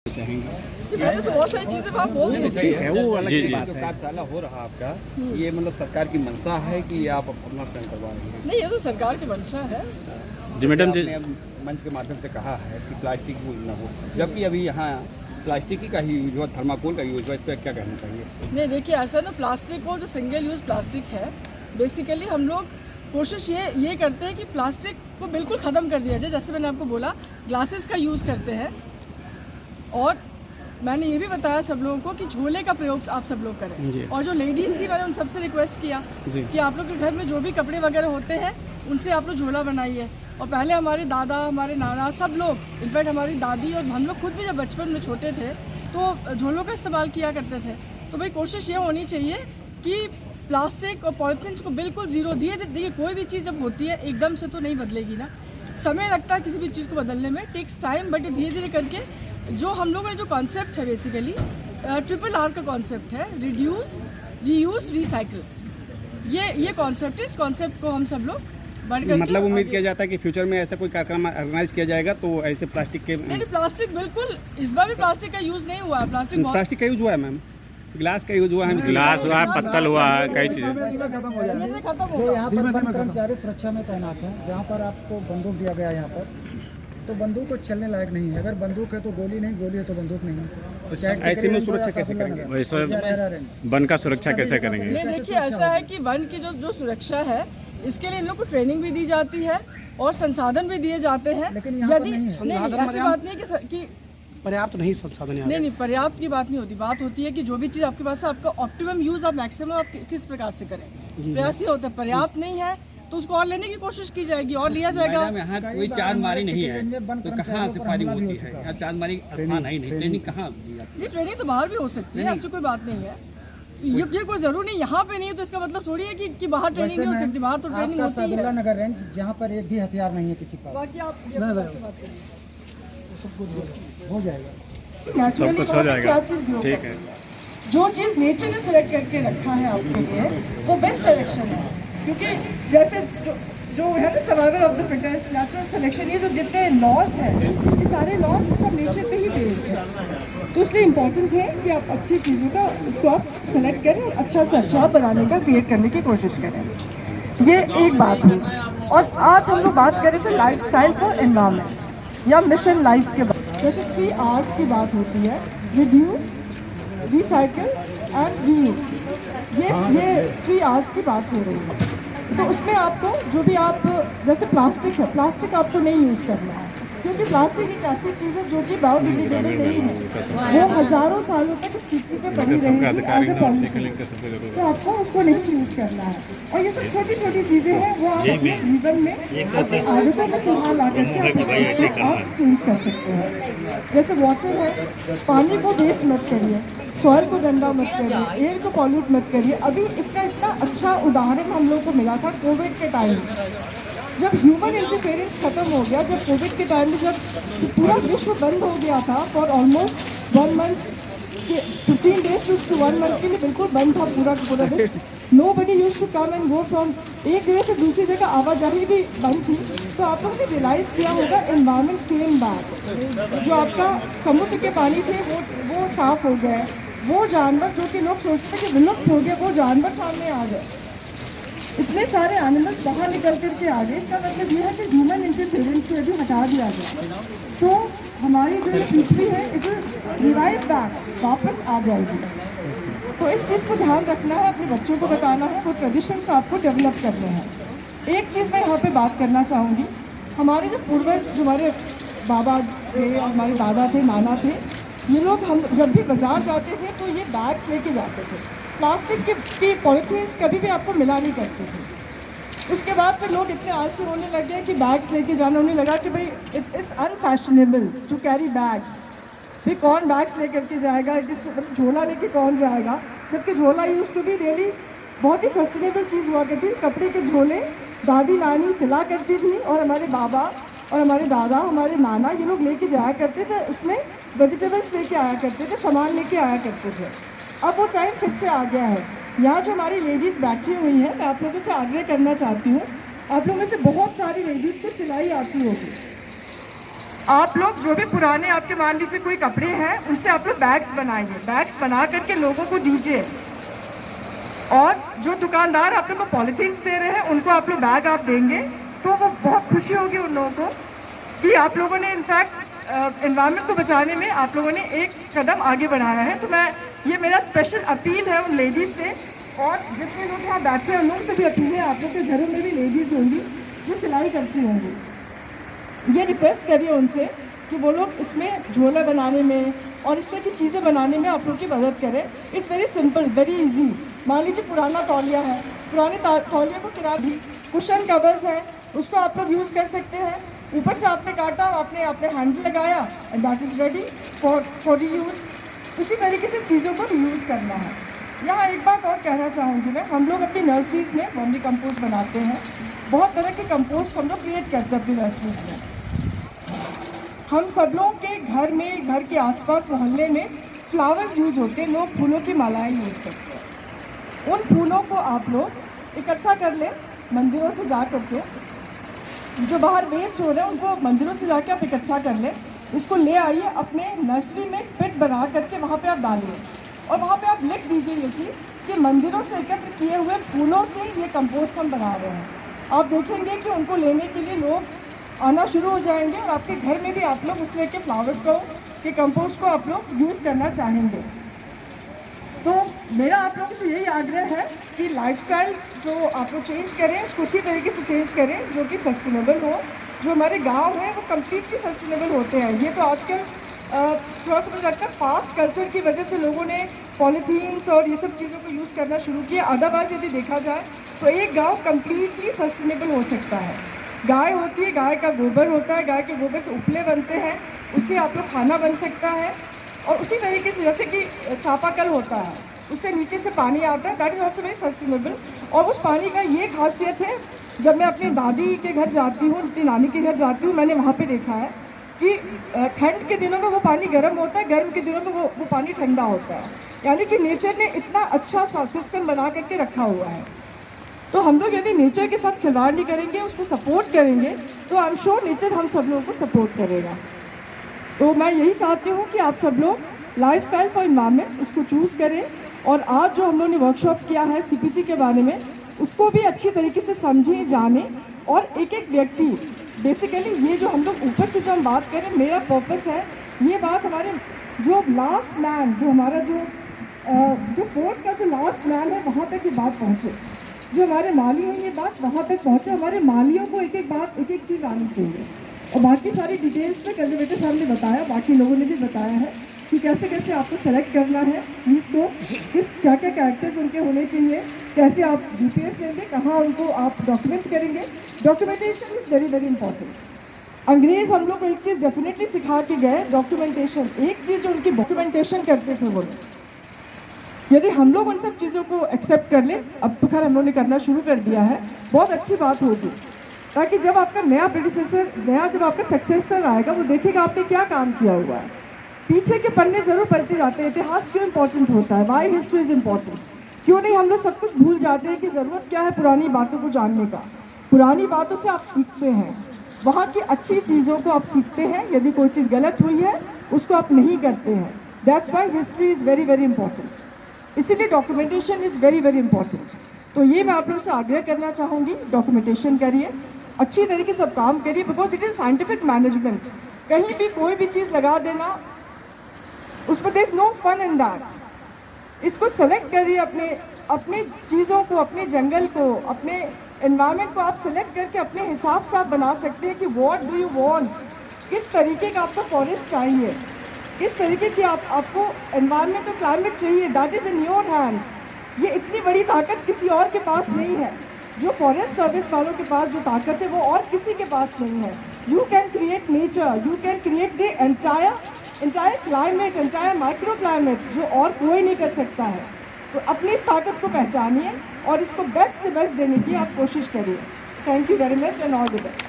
मैंने तो बहुत सारी चीज़ें आप बोल दी थी। है वो अलग की बात जो है। कार्यशाला हो रहा आपका, ये मतलब सरकार की मंशा है कि ये आप अपना स्वयं करवा रहे हैं? नहीं, ये तो सरकार की मंशा है। जी मैडम जी, आपने अब मंच के माध्यम से कहा है कि प्लास्टिक यूज न हो, जबकि अभी यहाँ प्लास्टिक ही का ही यूज हुआ, थर्माकोल का यूज हुआ, इस पर क्या कहना चाहिए? नहीं, देखिए ऐसा ना, प्लास्टिक को जो सिंगल यूज़ प्लास्टिक है, बेसिकली हम लोग कोशिश ये करते हैं कि प्लास्टिक को बिल्कुल ख़त्म कर दिया जाए। जैसे मैंने आपको बोला, ग्लासेस का यूज़ करते हैं, और मैंने ये भी बताया सब लोगों को कि झोले का प्रयोग आप सब लोग करें। और जो लेडीज़ थी, मैंने उन सबसे रिक्वेस्ट किया कि आप लोग के घर में जो भी कपड़े वगैरह होते हैं, उनसे आप लोग झोला बनाइए। और पहले हमारे दादा, हमारे नाना, सब लोग, इनफैक्ट हमारी दादी और हम लोग खुद भी जब बचपन में छोटे थे तो झोलों का इस्तेमाल किया करते थे। तो भाई कोशिश ये होनी चाहिए कि प्लास्टिक और पॉलीथीन्स को बिल्कुल ज़ीरो दिए। देखिए, कोई भी चीज़ जब होती है एकदम से तो नहीं बदलेगी ना, समय लगता है किसी भी चीज़ को बदलने में, टेक्स टाइम, बट धीरे धीरे करके जो हम लोगों ने जो कॉन्सेप्ट है, बेसिकली RRR का कॉन्सेप्ट है, रिड्यूस, रीयूज, रिसाइकिल, ये कॉन्सेप्ट है। इस कॉन्सेप्ट को हम सब लोग मतलब उम्मीद किया जाता है कि फ्यूचर में ऐसा कोई कार्यक्रम ऑर्गेनाइज किया जाएगा तो ऐसे प्लास्टिक के नहीं, प्लास्टिक बिल्कुल, इस बार भी प्लास्टिक का यूज़ नहीं हुआ है। प्लास्टिक का यूज हुआ है मैम, गिलास का यूज हुआ है, गिलास हुआ है, पत्तल हुआ है, कई चीजें खत्म हो जाएगा। खत्म जो होगा। यहाँ पर वन कर्मचारी सुरक्षा में तैनात हैं, जहाँ पर आपको बंदूक दिया गया है यहाँ पर, तो बंदूक तो चलने लायक नहीं है। अगर बंदूक है तो गोली नहीं, गोली है तो बंदूक नहीं है। ऐसे में सुरक्षा कैसे करेंगे? वैसे वन का सुरक्षा कैसे करेंगे? नहीं, देखिए ऐसा है कि वन की जो सुरक्षा है, इसके लिए इन लोग को ट्रेनिंग भी दी जाती है और संसाधन भी दिए जाते हैं। लेकिन यहाँ पर यदि नहीं है। नहीं, ऐसी बात नहीं है कि पर्याप्त नहीं संसाधन यहाँ। नहीं, पर्याप्त की बात नहीं होती। बात होती है कि जो भी चीज़ आपके पास है, आपका ऑप्टिमम यूज़ आप मैक्सिमम आप किस प्रकार से करें। प्रयास ये होता है, पर्याप्त नहीं है तो उसको और लेने की कोशिश की जाएगी और लिया जाएगा। मैडम, यहाँ कोई चांदमारी नहीं है तो कहाँ से फायरिंग होती है? यहाँ चांदमारी स्थान है ही नहीं, ट्रेनिंग कहाँ दी जाती है? ये ट्रेनिंग तो बाहर भी हो सकती है, ऐसी कोई बात नहीं है। ये कोई जरूर नहीं, यहाँ पे नहीं है तो इसका मतलब थोड़ी है कि बाहर ट्रेनिंग नहीं हो सकती। बाहर तो ट्रेनिंग होती है। सादुल्ला नगर रेंज, जहाँ पर एक भी हथियार नहीं है किसी पास, बाकी आप ये बात करिए, सब कुछ हो जाएगा। नेचुरली सब कुछ हो जाएगा। क्या चीज़ ग्रो ठीक है। जो चीज़ नेचर ने सिलेक्ट करके रखा है आपके लिए, वो बेस्ट सिलेक्शन है। क्योंकि जैसे जो है ना, survival of the fittest, natural selection, ये जो जितने लॉज हैं, ये सारे लॉज सब नेचर पे ही बेस्ड है। तो इसलिए इम्पोर्टेंट है कि आप अच्छी चीज़ों का उसको आप सेलेक्ट करें और अच्छा से अच्छा बनाने का, क्रिएट करने की कोशिश करें। ये एक बात हुई। और आज हम लोग बात करें थे लाइफस्टाइल फॉर एनवायरनमेंट या मिशन लाइफ के बारे में। जैसे 3 R's की बात होती है, रिड्यूस, रिसाइकिल एंड रीयूज। ये 3 R's की बात हो रही है। तो उसमें आपको जो भी आप, जैसे प्लास्टिक है, प्लास्टिक आपको नहीं यूज़ करना है, क्योंकि प्लास्टिक एक ऐसी चीज़ है जो कि बायोडिग्रेडेबल नहीं है। वो हज़ारों सालों तक इस पृथ्वी पे बनी रहेगी, तो आपको उसको नहीं यूज़ करना है। और ये सब छोटी छोटी चीज़ें हैं, वो आप अपने जीवन में अपनी आदतों में सुधार ला करके आप चेंज कर सकते हैं। जैसे वाटर है, पानी को वेस्ट मत करिए, सॉइल को गंदा मत करिए, एयर को पॉल्यूट मत करिए। अभी इसका इतना अच्छा उदाहरण हम लोग को मिला था कोविड के टाइम, जब ह्यूमन इंटरफेरेंस खत्म हो गया। जब कोविड के टाइम में जब पूरा विश्व बंद हो गया था for almost 1 month, 15 days to 1 month के लिए बिल्कुल बंद था पूरा विश्व। Nobody used to come and go from एक जगह से दूसरी जगह, आवाजाही भी बंद थी। तो आप लोगों ने रियलाइज़ किया होगा, एनवायरनमेंट केम बैक। जो आपका समुद्र के पानी थे वो साफ हो गए। वो जानवर जो कि लोग सोचते थे कि विलुप्त हो गए, वो जानवर सामने आ गए। इतने सारे एनिमल्स बाहर निकल करके आ गए। इसका मतलब ये है कि ह्यूमन इंटरफेरेंस को यदि हटा दिया जाए तो हमारी जो पृथ्वी है, इट विल रिवाइव बैक, वापस आ जाएगी। तो इस चीज़ को ध्यान रखना है, अपने बच्चों को बताना है, वो ट्रेडिशंस आपको डेवलप करने हैं। एक चीज़ मैं यहाँ पे बात करना चाहूँगी, हमारे जो पूर्वज, जो हमारे बाबा थे और हमारे दादा थे, नाना थे, ये लोग, हम जब भी बाज़ार जाते थे तो ये बैग्स लेके जाते थे। प्लास्टिक की पॉलीथीन्स कभी भी आपको मिला नहीं करते थे। उसके बाद फिर लोग इतने आलसी होने लग गए कि बैग्स लेके जाना, उन्हें लगा कि भाई it's unfashionable to carry bags. फिर कौन बैग्स लेकर के जाएगा, झोला लेके कौन जाएगा, जबकि झोला यूज टू बी रियली बहुत ही सस्टेनेबल चीज़ हुआ करती थी। कपड़े के झोले दादी नानी सिला करती थी और हमारे बाबा और हमारे दादा, हमारे नाना, ये लोग लेके जाया करते थे। उसमें वेजिटेबल्स लेके आया करते थे, सामान लेके आया करते थे। अब वो टाइम फिर से आ गया है। यहाँ जो हमारी लेडीज़ बैठी हुई हैं, मैं आप लोगों से आग्रह करना चाहती हूँ, आप लोगों में से बहुत सारी लेडीज़ को सिलाई आती होगी। आप लोग जो भी पुराने आपके मान लीजिए कोई कपड़े हैं उनसे आप लोग बैग्स बनाइए, बैग्स बना करके लोगों को दीजिए। और जो दुकानदार आप लोग को पॉलीथीन्स दे रहे हैं उनको आप लोग बैग आप देंगे तो वो बहुत खुशी होगी उन लोगों को कि आप लोगों ने इनफैक्ट एनवायरनमेंट को बचाने में आप लोगों ने एक कदम आगे बढ़ाया है। तो मैं ये मेरा स्पेशल अपील है उन लेडीज़ से, और जितने लोग यहाँ बैठे हैं उन लोगों से भी अपील है, आप लोग के घरों में भी लेडीज़ होंगी जो सिलाई करती होंगी, ये रिक्वेस्ट करिए उनसे कि वो लोग इसमें झोला बनाने में और इस तरह की चीज़ें बनाने में आप लोग की मदद करें। It's very simple, very easy. मान लीजिए पुराना तौलिया है, पुराने तौलिया को किनारे भी कुशन कवर्स हैं, उसको आप लोग यूज़ कर सकते हैं। ऊपर से आपने काटा, आपने हैंडल लगाया and that is ready for use. उसी तरीके से चीज़ों को यूज़ करना है। यहाँ एक बात और कहना चाहूँगी मैं, हम लोग अपनी नर्सरीज़ में वर्मी कंपोस्ट बनाते हैं, बहुत तरह के कंपोस्ट हम लोग क्रिएट करते हैं अपनी नर्सरीज़ में। हम सब लोगों के घर में, घर के आसपास मोहल्ले में फ्लावर्स यूज़ होते हैं, लोग फूलों की मालाएं यूज़ करते हैं। उन फूलों को आप लोग इकट्ठा कर लें मंदिरों से जा करके, जो बाहर वेस्ट हो रहे हैं उनको मंदिरों से जाके आप इकट्ठा कर लें, इसको ले आइए अपने नर्सरी में पिट बना करके वहाँ पे आप डालिए और वहाँ पे आप लिख दीजिए ये चीज़ कि मंदिरों से एकत्र किए हुए फूलों से ये कंपोस्ट हम बना रहे हैं। आप देखेंगे कि उनको लेने के लिए लोग आना शुरू हो जाएंगे और आपके घर में भी आप लोग उस तरह के फ्लावर्स को के कंपोस्ट को आप लोग यूज़ करना चाहेंगे। तो मेरा आप लोगों से यही आग्रह है कि लाइफस्टाइल जो आप लोग चेंज करें उसको उसी तरीके से चेंज करें जो कि सस्टेनेबल हो। जो हमारे गांव हैं वो कम्प्लीटली सस्टेनेबल होते हैं। ये तो आजकल थोड़ा सा मुझे लगता है फास्ट कल्चर की वजह से लोगों ने पॉलीथीन्स और ये सब चीज़ों को यूज़ करना शुरू किया। अदरवाइज यदि देखा जाए तो एक गाँव कम्प्लीटली सस्टेनेबल हो सकता है। गाय होती है, गाय का गोबर होता है, गाय के गोबर से उपले बनते हैं, उससे आप लोग खाना बन सकता है। और उसी तरीके से जैसे कि चापाकल होता है, उससे नीचे से पानी आता है, that is also very sustainable. और उस पानी का ये खासियत है, जब मैं अपनी दादी के घर जाती हूँ, अपनी नानी के घर जाती हूँ, मैंने वहाँ पे देखा है कि ठंड के दिनों में वो पानी गर्म होता है, गर्म के दिनों में वो पानी ठंडा होता है। यानी कि नेचर ने इतना अच्छा सा सिस्टम बना करके रखा हुआ है। तो हम लोग यदि नेचर के साथ खिलवाड़ नहीं करेंगे, उसको सपोर्ट करेंगे, तो आई एम श्योर नेचर हम सब लोगों को सपोर्ट करेगा। तो मैं यही चाहती हूँ कि आप सब लोग लाइफस्टाइल फॉर एनवायरनमेंट उसको चूज़ करें। और आज जो हम लोगों ने वर्कशॉप किया है CPG के बारे में, उसको भी अच्छी तरीके से समझें, जानें। और एक एक व्यक्ति बेसिकली ये जो हम लोग ऊपर से जो हम बात करें, मेरा पर्पस है ये बात हमारे जो लास्ट मैन, जो हमारा जो फोर्स का जो लास्ट मैन है, वहाँ तक ये बात पहुँचे। जो हमारे माली हैं ये बात वहाँ तक पहुँचे। हमारे मालियों को एक एक बात, एक एक चीज़ आनी चाहिए। और बाकी सारी डिटेल्स में कंजर्वेटर साहब ने बताया, बाकी लोगों ने भी बताया है कि कैसे कैसे आपको सेलेक्ट करना है ट्रीज़ को, क्या क्या कैरेक्टर्स उनके होने चाहिए, कैसे आप GPS लेंगे, कहाँ उनको आप डॉक्यूमेंट करेंगे। Documentation is very very important. अंग्रेज़ हम लोग को एक चीज़ डेफिनेटली सिखा के गए, डॉक्यूमेंटेशन। एक चीज़ जो उनकी डॉक्यूमेंटेशन करते थे वो लोग, यदि हम लोग उन सब चीज़ों को एक्सेप्ट कर लें, अब तो खैर हम लोगों ने करना शुरू कर दिया है, बहुत अच्छी बात होगी। ताकि जब आपका नया प्रेडिसेसर, जब आपका सक्सेसर आएगा, वो देखेगा आपने क्या काम किया हुआ है। पीछे के पन्ने ज़रूर पढ़ते जाते हैं, इतिहास क्यों इंपॉर्टेंट होता है, वाई हिस्ट्री इज़ इम्पॉर्टेंट। क्यों नहीं हम लोग सब कुछ भूल जाते हैं कि ज़रूरत क्या है पुरानी बातों को जानने का। पुरानी बातों से आप सीखते हैं, वहाँ की अच्छी चीज़ों को आप सीखते हैं। यदि कोई चीज़ गलत हुई है उसको आप नहीं करते हैं। That's why history is very very important. इसीलिए documentation is very very important. तो ये मैं आप लोगों से आग्रह करना चाहूँगी, डॉक्यूमेंटेशन करिए, अच्छी तरीके से काम करिए, because it is scientific management. कहीं भी कोई भी चीज़ लगा देना, उसमें there is no fun in that. इसको सेलेक्ट करिए, अपने चीज़ों को, अपने जंगल को, अपने एनवायरनमेंट को आप सेलेक्ट करके अपने हिसाब से आप बना सकते हैं कि व्हाट डू यू वांट, किस तरीके का आपको फॉरेस्ट चाहिए, किस तरीके की आपको एनवायरनमेंट और क्लाइमेट चाहिए। That is in your hands. ये इतनी बड़ी ताकत किसी और के पास नहीं है। जो फॉरेस्ट सर्विस वालों के पास जो ताकत है वो और किसी के पास नहीं है। You can create nature, you can create the entire climate, entire micro climate, जो और कोई नहीं कर सकता है। तो अपनी इस ताकत को पहचानिए और इसको बेस्ट से बेस्ट देने की आप कोशिश करिए। Thank you very much and all the best.